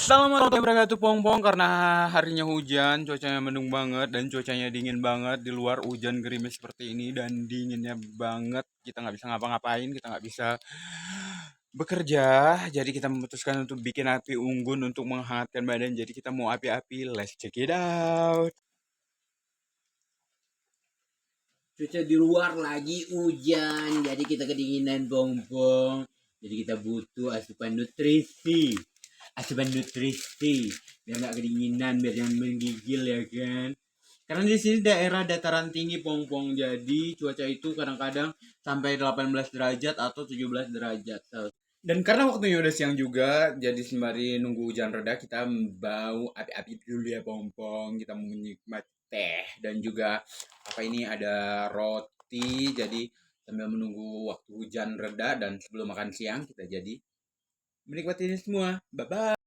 Assalamualaikum warahmatullahi wabarakatuh, Pong-Pong. Karena harinya hujan, cuacanya mendung banget dan cuacanya dingin banget. Di luar hujan gerimis seperti ini dan dinginnya banget. Kita nggak bisa ngapa-ngapain, kita nggak bisa bekerja. Jadi kita memutuskan untuk bikin api unggun untuk menghangatkan badan. Jadi kita mau api-api, let's check it out. Cuaca di luar lagi hujan, jadi kita kedinginan bongbong. Jadi kita butuh asupan nutrisi biar nggak kedinginan, biar jangan menggigil ya kan. Karena di sini daerah dataran tinggi pong-pong, jadi cuaca itu kadang-kadang sampai 18 derajat atau 17 derajat. Dan karena waktunya udah siang juga, jadi sembari nunggu hujan reda, kita bau api-api dulu ya, Pong-Pong. Kita mau menikmati teh dan juga apa ini ada roti. Jadi sambil menunggu waktu hujan reda dan sebelum makan siang, kita jadi menikmati ini semua. Bye-bye.